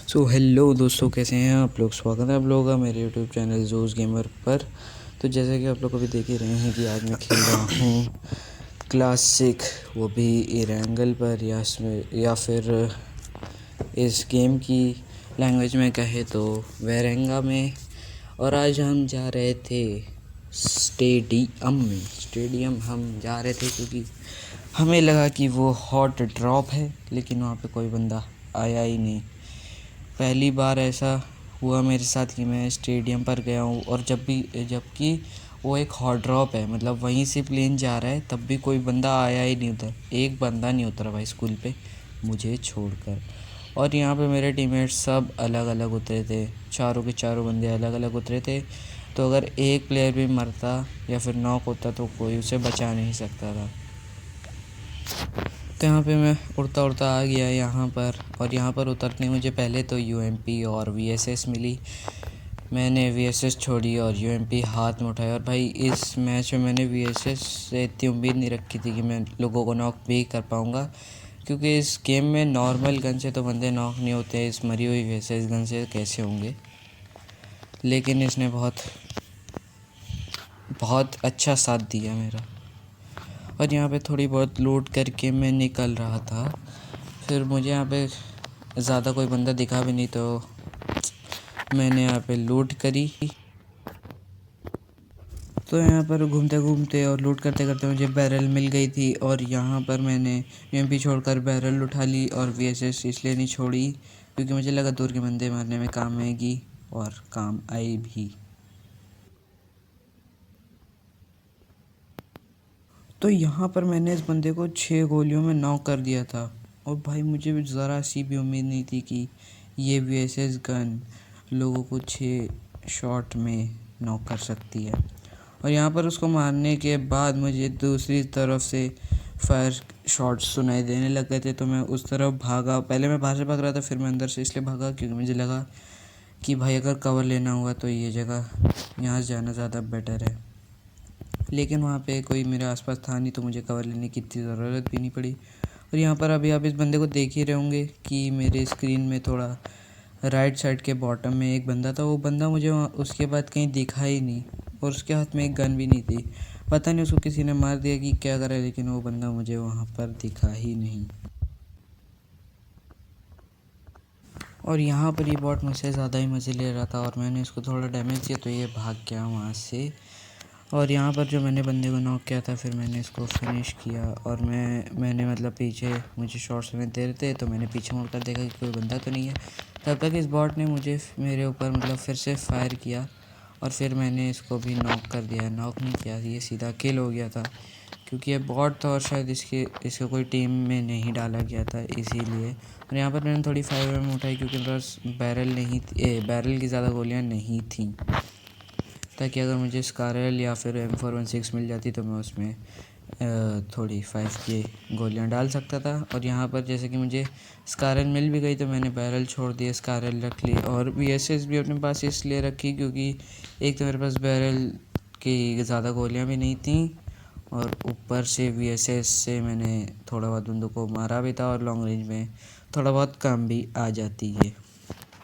Hello दोस्तों, कैसे हैं आप लोग। स्वागत है आप लोगों का मेरे यूट्यूब चैनल जोस गेमर पर। तो जैसे कि आप लोग अभी देख ही रहे हैं कि आज मैं खेल रहा हूँ क्लासिक, वो भी इरेंगल पर या फिर इस गेम की लैंग्वेज में कहे तो वेरेंगा में। और आज हम जा रहे थे स्टेडियम हम जा रहे थे क्योंकि हमें लगा कि वो हॉट ड्रॉप है, लेकिन वहाँ पे कोई बंदा आया ही नहीं। पहली बार ऐसा हुआ मेरे साथ कि मैं स्टेडियम पर गया हूँ और जबकि वो एक हॉट ड्रॉप है, मतलब वहीं से प्लेन जा रहा है, तब भी कोई बंदा आया ही नहीं उधर। एक बंदा नहीं उतरा भाई स्कूल पे मुझे छोड़कर। और यहाँ पे मेरे टीममेट्स सब अलग अलग उतरे थे, चारों के चारों बंदे अलग अलग उतरे थे। तो अगर एक प्लेयर भी मरता या फिर नॉक होता तो कोई उसे बचा नहीं सकता था। तो यहाँ पे मैं उड़ता उड़ता आ गया यहाँ पर, और यहाँ पर उतरने मुझे पहले तो यूएमपी और वीएसएस मिली। मैंने वीएसएस छोड़ी और यूएमपी हाथ में उठाया। और भाई इस मैच में मैंने वीएसएस से इतनी उम्मीद नहीं रखी थी कि मैं लोगों को नॉक भी कर पाऊँगा, क्योंकि इस गेम में नॉर्मल गन से तो बंदे नॉक नहीं होते, इस मरी हुई वीएसएस गन से कैसे होंगे। लेकिन इसने बहुत बहुत अच्छा साथ दिया मेरा। और यहाँ पे थोड़ी बहुत लूट करके मैं निकल रहा था। फिर मुझे यहाँ पे ज़्यादा कोई बंदा दिखा भी नहीं, तो मैंने यहाँ पे लूट करी। तो यहाँ पर घूमते घूमते और लूट करते करते मुझे बैरल मिल गई थी, और यहाँ पर मैंने यूएमपी छोड़कर बैरल उठा ली। और वीएसएस इसलिए नहीं छोड़ी क्योंकि मुझे लगा दूर के बंदे मारने में काम आएगी, और काम आई भी। तो यहाँ पर मैंने इस बंदे को 6 गोलियों में नॉक कर दिया था। और भाई मुझे भी ज़रा सी भी उम्मीद नहीं थी कि ये वीएसएस गन लोगों को 6 शॉट में नॉक कर सकती है। और यहाँ पर उसको मारने के बाद मुझे दूसरी तरफ से फायर शॉट्स सुनाई देने लग गए थे, तो मैं उस तरफ भागा। पहले मैं बाहर से भाग रहा था, फिर मैं अंदर से इसलिए भागा क्योंकि मुझे लगा कि भाई अगर कवर लेना हुआ तो ये जगह यहाँ से जाना ज़्यादा बेटर है। लेकिन वहाँ पे कोई मेरे आसपास था नहीं, तो मुझे कवर लेने की इतनी ज़रूरत भी नहीं पड़ी। और यहाँ पर अभी आप इस बंदे को देख ही रहे होंगे कि मेरे स्क्रीन में थोड़ा राइट साइड के बॉटम में एक बंदा था। वो बंदा मुझे वहाँ उसके बाद कहीं दिखा ही नहीं, और उसके हाथ में एक गन भी नहीं थी। पता नहीं उसको किसी ने मार दिया कि क्या करा, लेकिन वो बंदा मुझे वहाँ पर दिखा ही नहीं। और यहाँ पर ये बॉट मुझसे ज़्यादा ही मज़े ले रहा था, और मैंने इसको थोड़ा डैमेज दिया तो ये भाग गया वहाँ से। और यहाँ पर जो मैंने बंदे को नॉक किया था, फिर मैंने इसको फिनिश किया। और मैंने मतलब पीछे मुझे शॉट्स में दे रहे थे, तो मैंने पीछे मुड़कर देखा कि कोई बंदा तो नहीं है। तब तक इस बॉट ने मुझे मेरे ऊपर मतलब फिर से फायर किया, और फिर मैंने इसको भी नॉक कर दिया। नॉक नहीं किया, ये सीधा किल हो गया था, क्योंकि ये बॉट था और शायद इसको कोई टीम में नहीं डाला गया था इसीलिए। और यहाँ पर मैंने थोड़ी फायर में उठाई क्योंकि मेरे पास बैरल की ज़्यादा गोलियाँ नहीं थी, ताकि अगर मुझे स्कारल या फिर M416 मिल जाती तो मैं उसमें थोड़ी 5 की गोलियां डाल सकता था। और यहाँ पर जैसे कि मुझे स्कारल मिल भी गई, तो मैंने बैरल छोड़ दिया, स्कारल रख ली। और वीएसएस भी अपने पास इसलिए रखी क्योंकि एक तो मेरे पास बैरल की ज़्यादा गोलियां भी नहीं थी, और ऊपर से वीएसएस से मैंने थोड़ा बहुत बंदों को मारा भी था, और लॉन्ग रेंज में थोड़ा बहुत काम भी आ जाती है।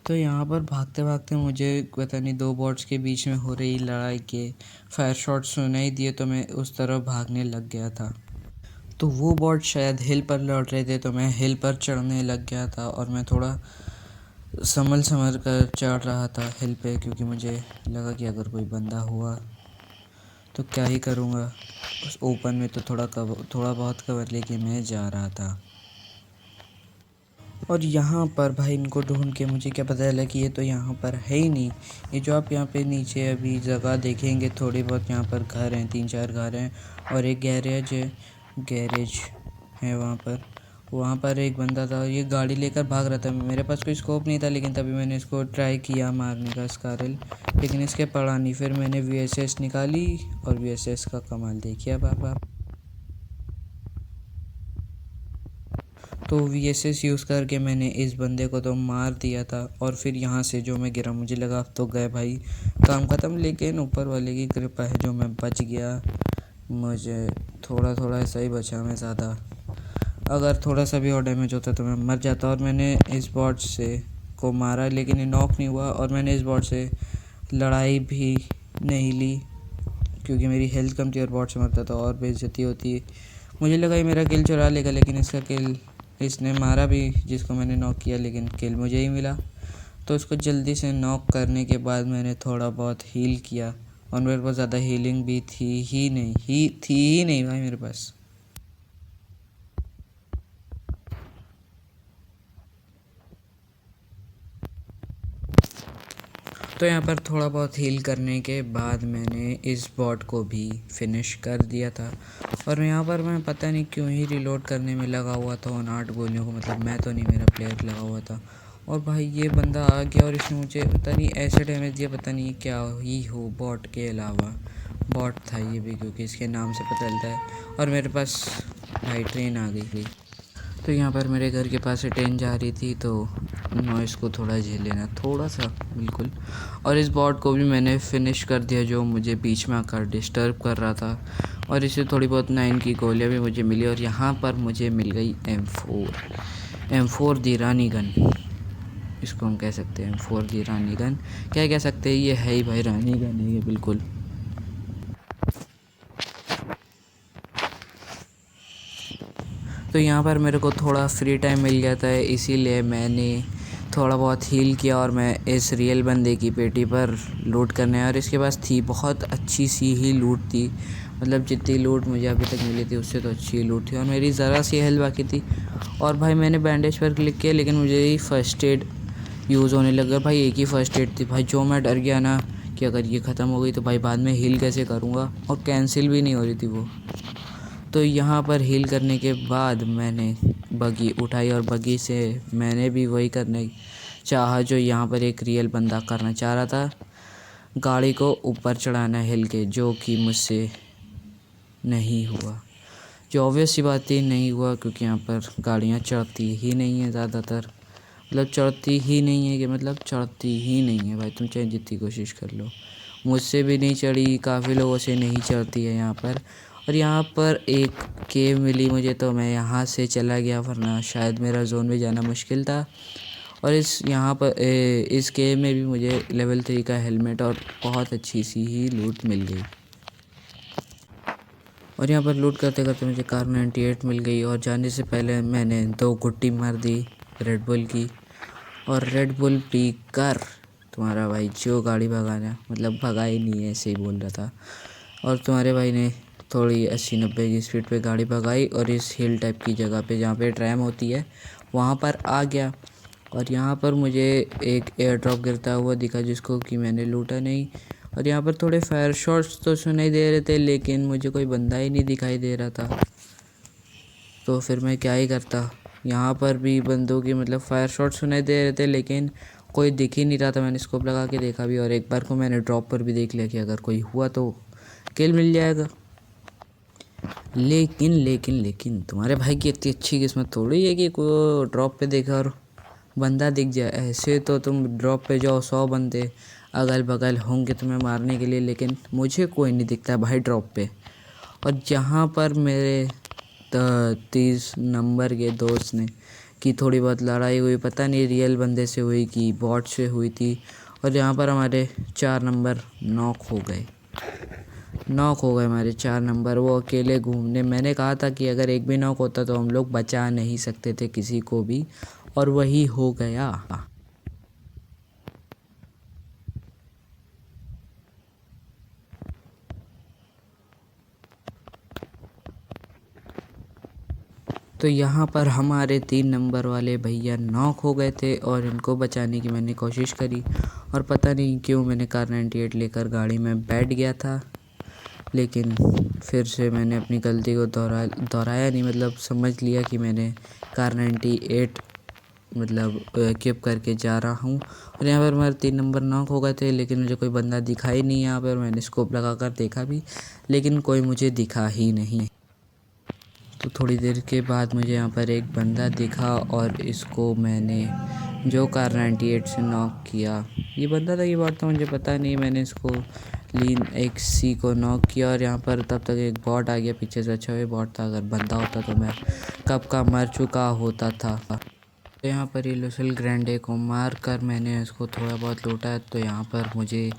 तो यहाँ पर भागते भागते मुझे पता नहीं 2 बॉट्स के बीच में हो रही लड़ाई के फायर शॉट सुनाई दिए, तो मैं उस तरफ भागने लग गया था। तो वो बॉट शायद हिल पर लौट रहे थे, तो मैं हिल पर चढ़ने लग गया था। और मैं थोड़ा संभल संभल कर चढ़ रहा था हिल पे, क्योंकि मुझे लगा कि अगर कोई बंदा हुआ तो क्या ही करूँगा। उस ओपन में तो थोड़ा बहुत कवर लेके मैं जा रहा था। और यहाँ पर भाई इनको ढूंढ के मुझे क्या पता चला कि ये तो यहाँ पर है ही नहीं। ये जो आप यहाँ पे नीचे अभी जगह देखेंगे, थोड़ी बहुत यहाँ पर घर हैं, 3-4 घर हैं, और एक गैरेज है वहाँ पर एक बंदा था, और ये गाड़ी लेकर भाग रहा था। मेरे पास कोई स्कोप नहीं था, लेकिन तभी मैंने इसको ट्राई किया मारने का स्कारल, लेकिन इसके पड़ा नहीं। फिर मैंने वीएसएस निकाली, और वीएसएस का कमाल देखिए अब आप। तो वीएसएस यूज़ करके मैंने इस बंदे को तो मार दिया था। और फिर यहाँ से जो मैं गिरा, मुझे लगा अब तो गए भाई, काम ख़त्म, लेकिन ऊपर वाले की कृपा है जो मैं बच गया। मुझे थोड़ा थोड़ा ऐसा ही बचा, मैं ज़्यादा, अगर थोड़ा सा भी और डैमेज होता तो मैं मर जाता। और मैंने इस बॉट से इसको मारा, लेकिन ये नॉक नहीं हुआ और मैंने इस बॉट से लड़ाई भी नहीं ली क्योंकि मेरी हेल्थ कम थी और बॉट से मरता तो और बेइज्जती होती। मुझे लगा ये मेरा किल चुरा लेगा, लेकिन इसका किल इसने मारा भी जिसको मैंने नॉक किया, लेकिन किल मुझे ही मिला। तो उसको जल्दी से नॉक करने के बाद मैंने थोड़ा बहुत हील किया और मेरे पास ज़्यादा हीलिंग भी थी ही नहीं भाई मेरे पास। तो यहाँ पर थोड़ा बहुत हील करने के बाद मैंने इस बॉट को भी फिनिश कर दिया था। और यहाँ पर मैं पता नहीं क्यों ही रिलोड करने में लगा हुआ था उन 8 गोलियों को, मतलब मैं तो नहीं, मेरा प्लेयर लगा हुआ था। और भाई ये बंदा आ गया और इसने मुझे पता नहीं ऐसे डैमेज दिया, पता नहीं क्या ही हो। बॉट के अलावा बॉट था ये भी क्योंकि इसके नाम से पता चलता है। और मेरे पास भाई ट्रेन आ गई। तो यहाँ पर मेरे घर के पास से ट्रेन जा रही थी तो नॉइस को थोड़ा झेल लेना, थोड़ा सा बिल्कुल। और इस बॉट को भी मैंने फिनिश कर दिया जो मुझे बीच में आकर डिस्टर्ब कर रहा था। और इससे थोड़ी बहुत 9 की गोलियाँ भी मुझे मिली और यहाँ पर मुझे मिल गई M4 दी रानी गन, इसको हम कह सकते हैं M4 दी रानी गन। क्या कह सकते हैं, ये है ही भाई रानी गन है ये बिल्कुल। तो यहाँ पर मेरे को थोड़ा फ्री टाइम मिल गया था, इसीलिए मैंने थोड़ा बहुत हील किया और मैं इस रियल बंदे की पेटी पर लूट करने आया। और इसके पास थी बहुत अच्छी सी ही लूट थी, मतलब जितनी लूट मुझे अभी तक मिली थी उससे तो अच्छी लूट थी। और मेरी ज़रा सी हेल्थ बाकी थी और भाई मैंने बैंडेज पर क्लिक किया, लेकिन मुझे ही फर्स्ट एड यूज़ होने लगा। भाई एक ही फर्स्ट एड थी भाई, जो मैं डर गया ना कि अगर ये ख़त्म हो गई तो भाई बाद में हील कैसे करूँगा, और कैंसिल भी नहीं हो रही थी वो। तो यहाँ पर हील करने के बाद मैंने बगी उठाई और बगी से मैंने भी वही करने चाहा जो यहाँ पर एक रियल बंदा करना चाह रहा था, गाड़ी को ऊपर चढ़ाना हिल के, जो कि मुझसे नहीं हुआ। जो ऑब्वियस सी बात ही नहीं हुआ क्योंकि यहाँ पर गाड़ियाँ चढ़ती ही नहीं है ज़्यादातर, मतलब चढ़ती ही नहीं है कि मतलब चढ़ती ही नहीं है भाई, तुम चाहे जितनी कोशिश कर लो। मुझसे भी नहीं चढ़ी, काफ़ी लोगों से नहीं चढ़ती है यहाँ पर। और यहाँ पर एक केव मिली मुझे तो मैं यहाँ से चला गया, वरना शायद मेरा जोन में जाना मुश्किल था। और इस केव में भी मुझे लेवल 3 का हेलमेट और बहुत अच्छी सी ही लूट मिल गई। और यहाँ पर लूट करते करते मुझे कार 98 मिल गई। और जाने से पहले मैंने 2 गुट्टी मार दी रेड बुल की, और रेड बुल पी कर तुम्हारा भाई जो गाड़ी भगाना, मतलब भगा ही नहीं है ऐसे ही बोल रहा था, और तुम्हारे भाई ने थोड़ी 80-90 की स्पीड पे गाड़ी भगाई और इस हिल टाइप की जगह पे जहाँ पे ट्रैम होती है वहाँ पर आ गया। और यहाँ पर मुझे एक एयर ड्रॉप गिरता हुआ दिखा जिसको कि मैंने लूटा नहीं। और यहाँ पर थोड़े फायर शॉट्स तो सुनाई दे रहे थे, लेकिन मुझे कोई बंदा ही नहीं दिखाई दे रहा था, तो फिर मैं क्या ही करता। यहाँ पर भी बंदों की मतलब फायर शॉट सुनाई दे रहे थे, लेकिन कोई दिख ही नहीं रहा था। मैंने स्कोप लगा के देखा भी, और एक बार को मैंने ड्रॉप पर भी देख लिया कि अगर कोई हुआ तो किल मिल जाएगा। लेकिन तुम्हारे भाई की इतनी अच्छी किस्मत थोड़ी है कि कोई ड्रॉप पे देखा और बंदा दिख जाए। ऐसे तो तुम ड्रॉप पे जाओ 100 बंदे अगल बगल होंगे तुम्हें मारने के लिए, लेकिन मुझे कोई नहीं दिखता भाई ड्रॉप पे। और जहाँ पर मेरे 30 नंबर के दोस्त ने की थोड़ी बहुत लड़ाई हुई, पता नहीं रियल बंदे से हुई कि बॉट से हुई थी, और यहाँ पर हमारे 4 नंबर नॉक हो गए हमारे 4 नंबर। वो अकेले घूमने, मैंने कहा था कि अगर एक भी नॉक होता तो हम लोग बचा नहीं सकते थे किसी को भी, और वही हो गया। तो यहाँ पर हमारे 3 नंबर वाले भैया नॉक हो गए थे और इनको बचाने की मैंने कोशिश करी, और पता नहीं क्यों मैंने कार 98 लेकर गाड़ी में बैठ गया था। लेकिन फिर से मैंने अपनी गलती को दोहराया नहीं, मतलब समझ लिया कि मैंने कार 98 मतलब किप करके जा रहा हूँ। और यहाँ पर हमारे 3 नंबर नॉक हो गए थे, लेकिन मुझे कोई बंदा दिखाई नहीं यहाँ पर। मैंने स्कोप लगा कर देखा भी, लेकिन कोई मुझे दिखा ही नहीं। तो थोड़ी देर के बाद मुझे यहाँ पर एक बंदा दिखा और इसको मैंने जो कार 98 से नॉक किया। ये बंदा था, ये बात तो मुझे पता नहीं। मैंने इसको लीन एक सी को नॉक किया, और यहाँ पर तब तक एक बॉट आ गया पीछे से। अच्छा ये बॉट था, अगर बंदा होता तो मैं कब का मर चुका होता था। तो यहाँ पर ये लुसल ग्रैंडे को मार कर मैंने इसको थोड़ा बहुत लूटा। तो यहाँ पर मुझे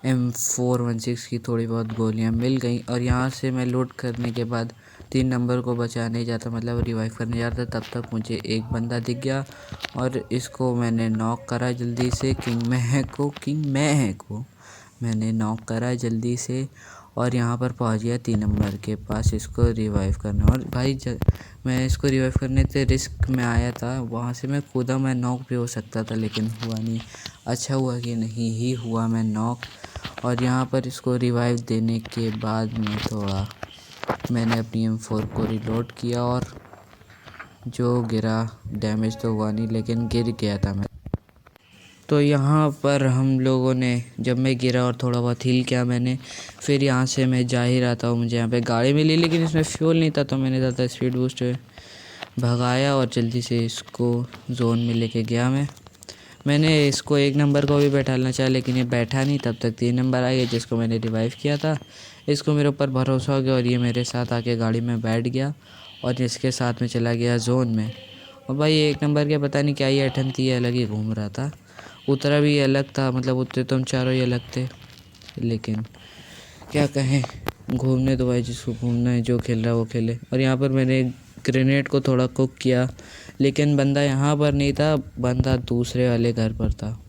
M416 की थोड़ी बहुत गोलियाँ मिल गई और यहाँ से मैं लूट करने के बाद 3 नंबर को बचाने जाता, मतलब रिवाइव करने जाता, तब तक मुझे एक बंदा दिख गया और इसको मैंने नॉक करा जल्दी से। किंग मैं को मैंने नॉक करा जल्दी से और यहाँ पर पहुँच गया 3 नंबर के पास इसको रिवाइव करना। और भाई मैं इसको रिवाइव करने से रिस्क में आया था, वहाँ से मैं कूदा, मैं नॉक भी हो सकता था लेकिन हुआ नहीं। अच्छा हुआ कि नहीं ही हुआ मैं नॉक। और यहाँ पर इसको रिवाइव देने के बाद मैंने अपनी M4 को रिलोड किया और जो गिरा, डैमेज तो हुआ नहीं लेकिन गिर गया था मैं। तो यहाँ पर हम लोगों ने, जब मैं गिरा और थोड़ा बहुत हील किया मैंने, फिर यहाँ से मैं जा ही रहा था और मुझे यहाँ पे गाड़ी मिली लेकिन इसमें फ्यूल नहीं था, तो मैंने ज़्यादा स्पीड बूस्ट भगाया और जल्दी से इसको जोन में लेके गया। मैंने इसको 1 नंबर को भी बैठाना चाहा लेकिन ये बैठा नहीं। तब तक 3 नंबर आ गया जिसको मैंने रिवाइव किया था। इसको मेरे ऊपर भरोसा हो गया और ये मेरे साथ आके गाड़ी में बैठ गया और इसके साथ में चला गया जोन में। और भाई 1 नंबर के पता नहीं क्या ही ऐठन थी, अलग ही घूम रहा था। उतरा भी अलग था, मतलब उतरे तो हम चारों ही अलग थे, लेकिन क्या कहें, घूमने तो भाई जिसको घूमना है, जो खेल रहा है वो खेले। और यहाँ पर मैंने ग्रेनेड को थोड़ा कुक किया लेकिन बंदा यहाँ पर नहीं था, बंदा दूसरे वाले घर पर था।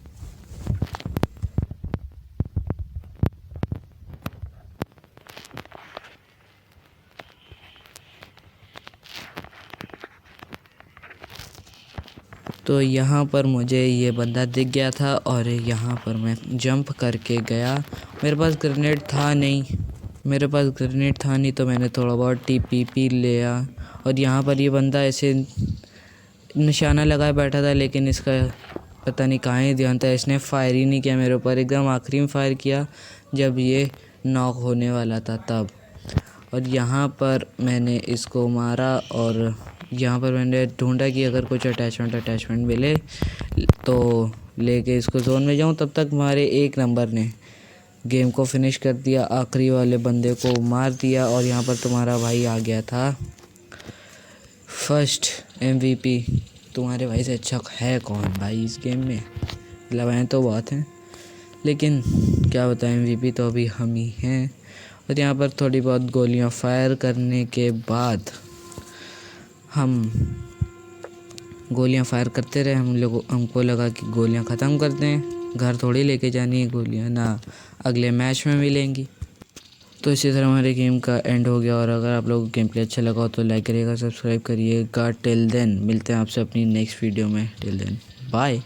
तो यहाँ पर मुझे ये बंदा दिख गया था और यहाँ पर मैं जंप करके गया। मेरे पास ग्रेनेड था नहीं, तो मैंने थोड़ा बहुत TPP लिया। और यहाँ पर ये बंदा ऐसे निशाना लगाए बैठा था लेकिन इसका पता नहीं कहाँ ही ध्यान था, इसने फायर ही नहीं किया मेरे ऊपर। एकदम आखिरी में फायर किया जब ये नॉक होने वाला था तब। और यहाँ पर मैंने इसको मारा और यहाँ पर मैंने ढूंढा कि अगर कुछ अटैचमेंट मिले तो लेके इसको जोन में जाऊँ। तब तक हमारे 1 नंबर ने गेम को फिनिश कर दिया, आखिरी वाले बंदे को मार दिया। और यहाँ पर तुम्हारा भाई आ गया था फर्स्ट MVP। तुम्हारे भाई से अच्छा है कौन भाई इस गेम में, लगाए तो बहुत हैं लेकिन क्या बताएं, MVP तो अभी हम ही हैं। और यहाँ पर थोड़ी बहुत गोलियाँ फायर करने के बाद हम गोलियाँ फायर करते रहे। हमको लगा कि गोलियाँ ख़त्म कर दें, घर थोड़ी लेके जानी है गोलियाँ, ना अगले मैच में मिलेंगी। तो इसी तरह हमारे गेम का एंड हो गया। और अगर आप लोगों को गेम प्ले अच्छा लगा हो तो लाइक करिएगा, सब्सक्राइब करिएगा। टिल देन मिलते हैं आपसे अपनी नेक्स्ट वीडियो में। Till then bye.